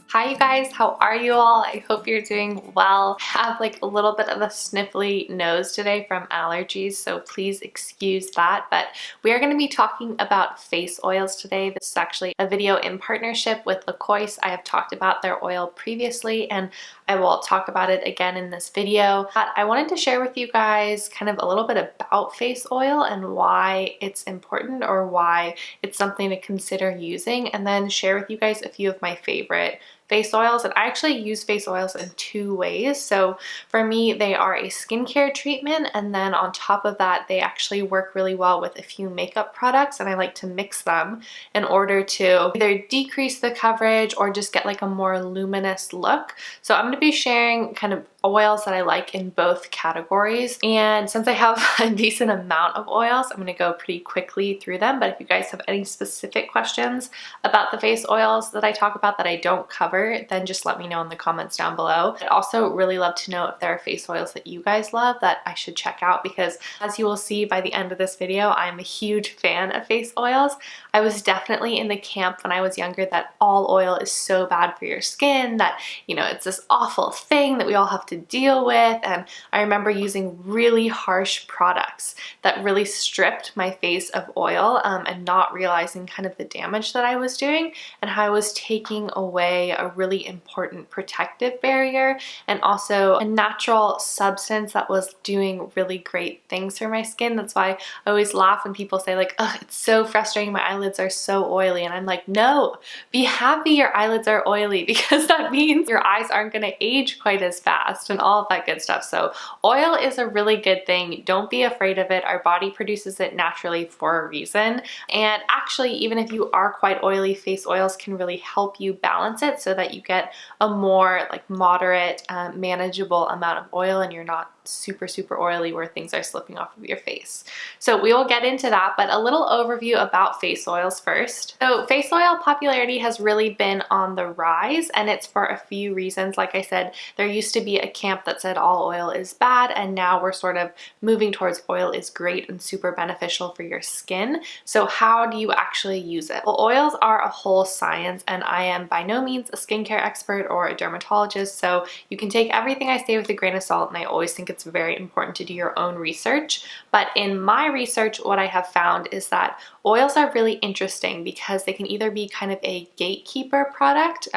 Hi you guys, how are you all? I hope you're doing well. I have like a little bit of a sniffly nose today from allergies, so please excuse that. But we are going to be talking about face oils today. This is actually a video in partnership with Coéss. I have talked about their oil previously and I will talk about it again in this video. But I wanted to share with you guys kind of a little bit about face oil and why it's important or why it's something to consider using, and then share with you guys a few of my favorite face oils. And I actually use face oils in two ways. So for me, they are a skincare treatment, and then on top of that, they actually work really well with a few makeup products, and I like to mix them in order to either decrease the coverage or just get like a more luminous look. So I'm going to be sharing kind of oils that I like in both categories, and since I have a decent amount of oils, I'm going to go pretty quickly through them. But if you guys have any specific questions about the face oils that I talk about that I don't cover, then just let me know in the comments down below. I'd also really love to know if there are face oils that you guys love that I should check out, because as you will see by the end of this video, I'm a huge fan of face oils. I was definitely in the camp when I was younger that all oil is so bad for your skin, that, you know, it's this awful thing that we all have to deal with. And I remember using really harsh products that really stripped my face of oil, and not realizing kind of the damage that I was doing and how I was taking away a really important protective barrier and also a natural substance that was doing really great things for my skin. That's why I always laugh when people say like, oh, it's so frustrating, my eyelids are so oily. And I'm like, no, be happy your eyelids are oily, because that means your eyes aren't going to age quite as fast and all of that good stuff. So oil is a really good thing. Don't be afraid of it. Our body produces it naturally for a reason. And actually, even if you are quite oily, face oils can really help you balance it so that you get a more like moderate, manageable amount of oil, and you're not super oily where things are slipping off of your face. So we will get into that, but a little overview about face oils first. So face oil popularity has really been on the rise, and it's for a few reasons. Like I said, there used to be a camp that said all oil is bad, and now we're sort of moving towards oil is great and super beneficial for your skin. So how do you actually use it? Well, oils are a whole science, and I am by no means a skincare expert or a dermatologist, so you can take everything I say with a grain of salt, and I always think it's very important to do your own research. But in my research, what I have found is that oils are really interesting because they can either be kind of a gatekeeper product,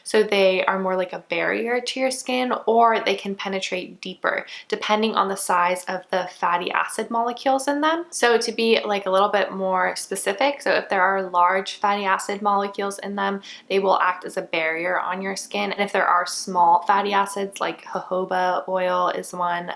so they are more like a barrier to your skin, or they can penetrate deeper depending on the size of the fatty acid molecules in them. So to be like a little bit more specific, so if there are large fatty acid molecules in them, they will act as a barrier on your skin. And if there are small fatty acids, like jojoba oil is one,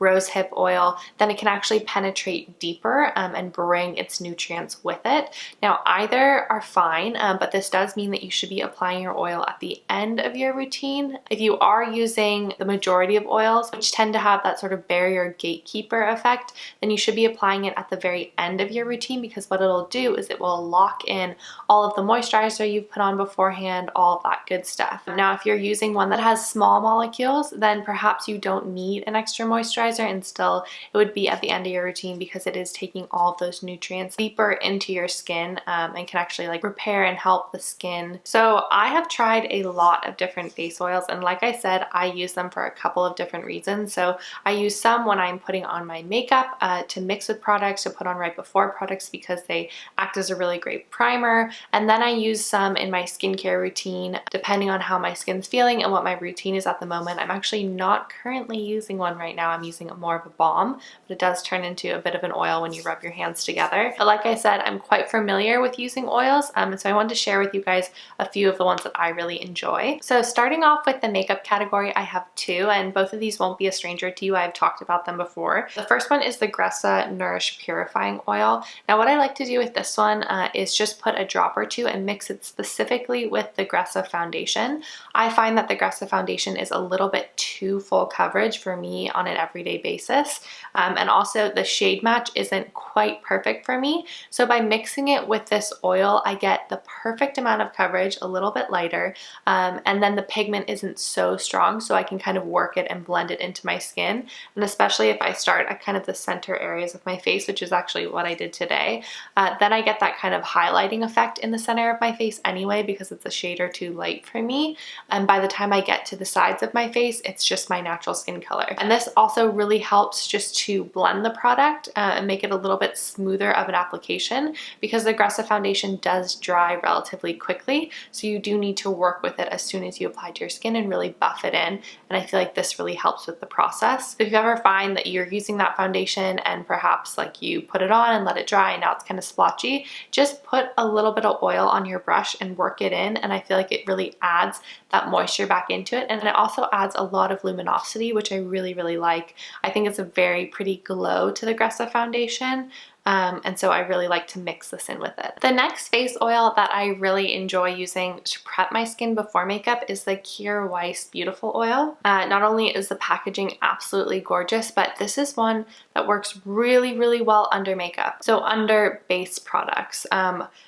rosehip oil, then it can actually penetrate deeper and bring its nutrients with it. Now either are fine, but this does mean that you should be applying your oil at the end of your routine. If you are using the majority of oils, which tend to have that sort of barrier gatekeeper effect, then you should be applying it at the very end of your routine, because what it'll do is it will lock in all of the moisturizer you've put on beforehand, all of that good stuff. Now if you're using one that has small molecules, then perhaps you don't need an extra moisturizer, and still it would be at the end of your routine, because it is taking all of those nutrients deeper into your skin, and can actually like repair and help the skin. So I have tried a lot of different face oils, and like I said, I use them for a couple of different reasons. So I use some when I'm putting on my makeup, to mix with products, to put on right before products, because they act as a really great primer. And then I use some in my skincare routine depending on how my skin's feeling and what my routine is at the moment. I'm actually not currently using one right now. I'm using more of a balm, but it does turn into a bit of an oil when you rub your hands together. But like I said, I'm quite familiar with using oils, and so I wanted to share with you guys a few of the ones that I really enjoy. So starting off with the makeup category, I have two, and both of these won't be a stranger to you. I've talked about them before. The first one is the Gressa Nourish Purifying Oil. Now what I like to do with this one is just put a drop or two and mix it specifically with the Gressa foundation. I find that the Gressa foundation is a little bit too full coverage for me on an everyday basis, and also the shade match isn't quite perfect for me. So by mixing it with this oil, I get the perfect amount of coverage, a little bit lighter, and then the pigment isn't so strong, so I can kind of work it and blend it into my skin. And especially if I start at kind of the center areas of my face, which is actually what I did today, then I get that kind of highlighting effect in the center of my face anyway, because it's a shade or two light for me. And by the time I get to the sides of my face, it's just my natural skin color. And this also really helps just to blend the product and make it a little bit smoother of an application, because the aggressive foundation does dry relatively quickly. So you do need to work with it as soon as you apply to your skin and really buff it in. And I feel like this really helps with the process. If you ever find that you're using that foundation and perhaps like you put it on and let it dry and now it's kind of splotchy, just put a little bit of oil on your brush and work it in. And I feel like it really adds that moisture back into it. And it also adds a lot of luminosity, which I really, really like. I think it's a very pretty glow to the aggressive foundation. And so I really like to mix this in with it. The next face oil that I really enjoy using to prep my skin before makeup is the Coéss Beautiful Oil. Not only is the packaging absolutely gorgeous, but this is one that works really, really well under makeup. So under base products,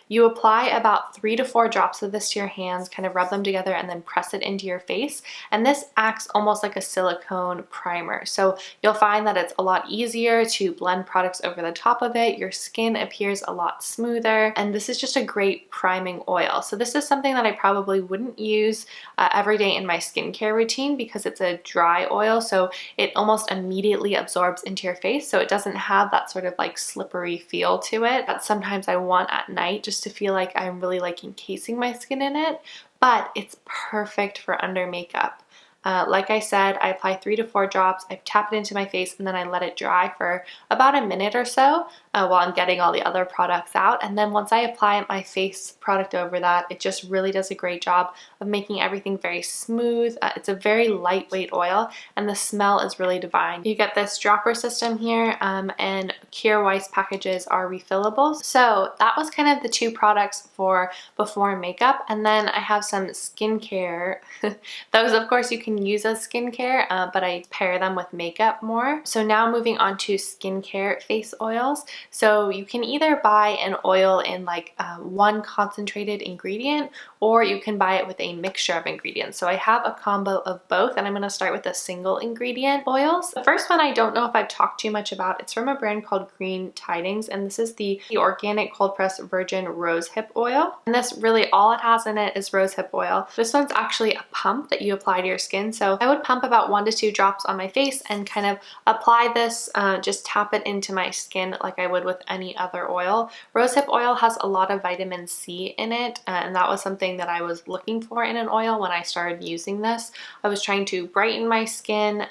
you apply about 3 to 4 drops of this to your hands, kind of rub them together and then press it into your face. And this acts almost like a silicone primer. So you'll find that it's a lot easier to blend products over the top of it. Your skin appears a lot smoother, and this is just a great priming oil. So this is something that I probably wouldn't use every day in my skincare routine because it's a dry oil, so it almost immediately absorbs into your face, so it doesn't have that sort of like slippery feel to it that sometimes I want at night just to feel like I'm really like encasing my skin in it. But it's perfect for under makeup. Like I said, I apply 3 to 4 drops, I tap it into my face, and then I let it dry for about a minute or so while I'm getting all the other products out. And then once I apply my face product over that, it just really does a great job of making everything very smooth. It's a very lightweight oil, and the smell is really divine. You get this dropper system here, and Coéss packages are refillable. So that was kind of the 2 products for before makeup. And then I have some skincare. Those, of course, you can use as skincare, but I pair them with makeup more. So now moving on to skincare face oils. So you can either buy an oil in like one concentrated ingredient, or you can buy it with a mixture of ingredients. So I have a combo of both, and I'm going to start with the single ingredient oils. The first one I don't know if I've talked too much about. It's from a brand called Green Tidings, and this is the organic cold pressed virgin rosehip oil. And this really all it has in it is rosehip oil. This one's actually a pump that you apply to your skin. So I would pump about 1 to 2 drops on my face and kind of apply this, just tap it into my skin like I would with any other oil. Rosehip oil has a lot of vitamin C in it, and that was something that I was looking for in an oil when I started using this. I was trying to brighten my skin.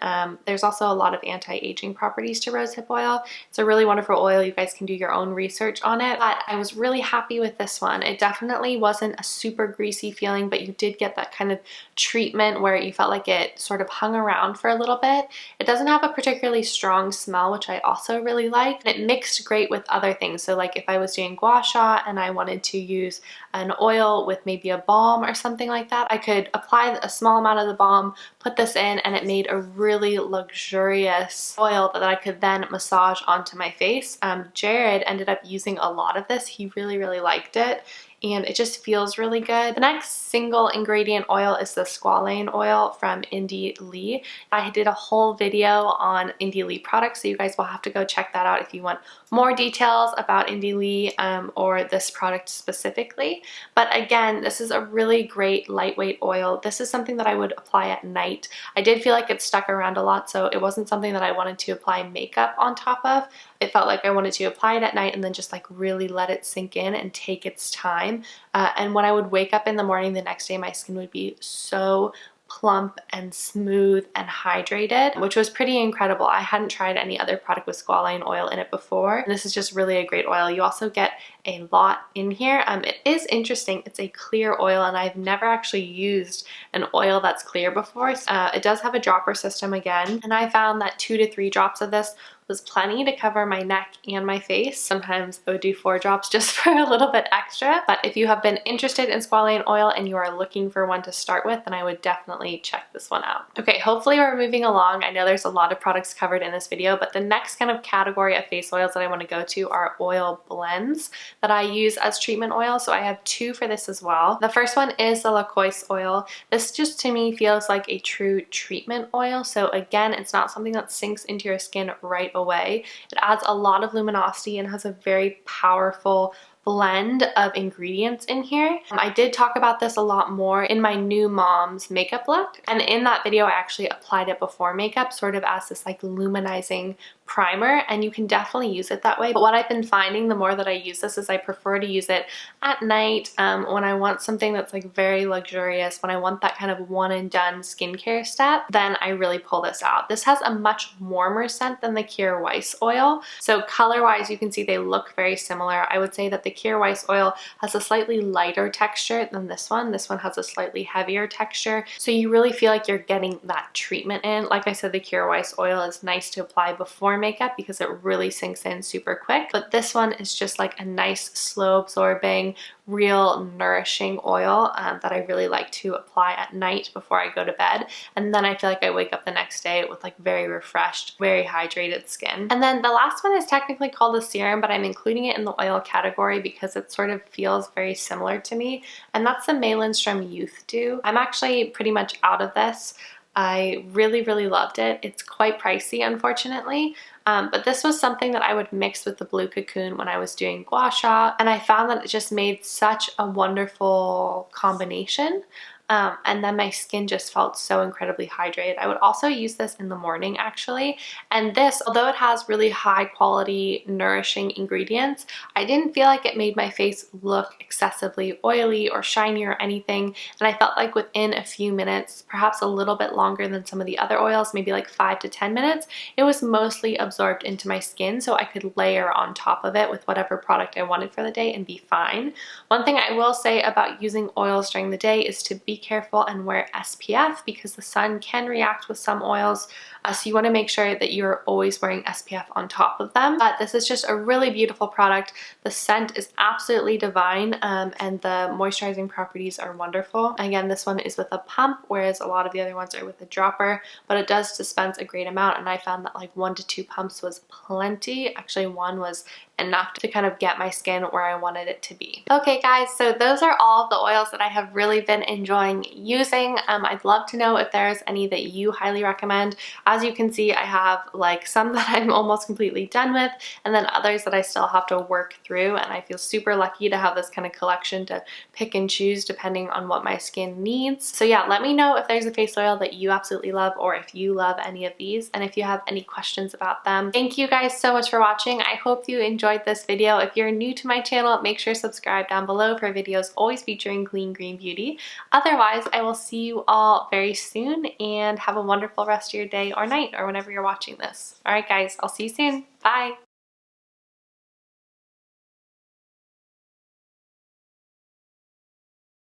There's also a lot of anti-aging properties to rosehip oil. It's a really wonderful oil. You guys can do your own research on it, but I was really happy with this one. It definitely wasn't a super greasy feeling, but you did get that kind of treatment where you felt like it sort of hung around for a little bit. It doesn't have a particularly strong smell, which I also really like. It mixed great with other things. So like if I was doing gua sha and I wanted to use an oil with maybe a balm or something like that, I could apply a small amount of the balm, put this in, and it made a really luxurious oil that I could then massage onto my face. Jared ended up using a lot of this. He really, really liked it, and it just feels really good. The next single ingredient oil is the Squalane Oil from Indie Lee. I did a whole video on Indie Lee products, so you guys will have to go check that out if you want more details about Indie Lee or this product specifically. But again, this is a really great lightweight oil. This is something that I would apply at night. I did feel like it stuck around a lot, so it wasn't something that I wanted to apply makeup on top of. It felt like I wanted to apply it at night and then just like really let it sink in and take its time. And when I would wake up in the morning the next day, my skin would be so plump and smooth and hydrated, which was pretty incredible. I hadn't tried any other product with Squalane oil in it before. And this is just really a great oil. You also get a lot in here. It is interesting. It's a clear oil, and I've never actually used an oil that's clear before. It does have a dropper system again, and I found that 2 to 3 drops of this was plenty to cover my neck and my face. Sometimes I would do 4 drops just for a little bit extra, but if you have been interested in Squalane oil and you are looking for one to start with, then I would definitely check this one out. Okay, hopefully we're moving along. I know there's a lot of products covered in this video, but the next kind of category of face oils that I want to go to are oil blends that I use as treatment oil. So I have 2 for this as well. The first one is the Coéss oil. This just to me feels like a true treatment oil. So again, it's not something that sinks into your skin right away. It adds a lot of luminosity and has a very powerful blend of ingredients in here. I did talk about this a lot more in my new mom's makeup look, and in that video I actually applied it before makeup, sort of as this like luminizing primer, and you can definitely use it that way. But what I've been finding the more that I use this is I prefer to use it at night when I want something that's like very luxurious, when I want that kind of one and done skincare step, then I really pull this out. This has a much warmer scent than the Coéss oil. So color wise, you can see they look very similar. I would say that the Coéss oil has a slightly lighter texture than this one. This one has a slightly heavier texture. So you really feel like you're getting that treatment in. Like I said, the Coéss oil is nice to apply before makeup because it really sinks in super quick. But this one is just like a nice, slow absorbing, real nourishing oil that I really like to apply at night before I go to bed. And then I feel like I wake up the next day with like very refreshed, very hydrated skin. And then the last one is technically called a serum, but I'm including it in the oil category because it sort of feels very similar to me. And that's the Youth Dew. I'm actually pretty much out of this. I really, really loved it. It's quite pricey, unfortunately. But this was something that I would mix with the Blue Cocoon when I was doing gua sha, and I found that it just made such a wonderful combination. And then my skin just felt so incredibly hydrated. I would also use this in the morning actually. And this, although it has really high quality, nourishing ingredients, I didn't feel like it made my face look excessively oily or shiny or anything. And I felt like within a few minutes, perhaps a little bit longer than some of the other oils, maybe like 5 to 10 minutes, it was mostly absorbed into my skin so I could layer on top of it with whatever product I wanted for the day and be fine. One thing I will say about using oils during the day is to be careful and wear SPF because the sun can react with some oils. So you want to make sure that you're always wearing SPF on top of them. But this is just a really beautiful product. The scent is absolutely divine and the moisturizing properties are wonderful. Again, this one is with a pump, whereas a lot of the other ones are with a dropper, but it does dispense a great amount, and I found that like 1 to 2 pumps was plenty. Actually, 1 was enough to kind of get my skin where I wanted it to be. Okay guys, so those are all of the oils that I have really been enjoying using. I'd love to know if there's any that you highly recommend. As you can see, I have like some that I'm almost completely done with, and then others that I still have to work through, and I feel super lucky to have this kind of collection to pick and choose depending on what my skin needs. So yeah, let me know if there's a face oil that you absolutely love or if you love any of these, and if you have any questions about them. Thank you guys so much for watching. I hope you enjoyed this video. If you're new to my channel, make sure to subscribe down below for videos always featuring clean green beauty. Otherwise, I will see you all very soon, and have a wonderful rest of your day or night or whenever you're watching this. All right guys, I'll see you soon. Bye.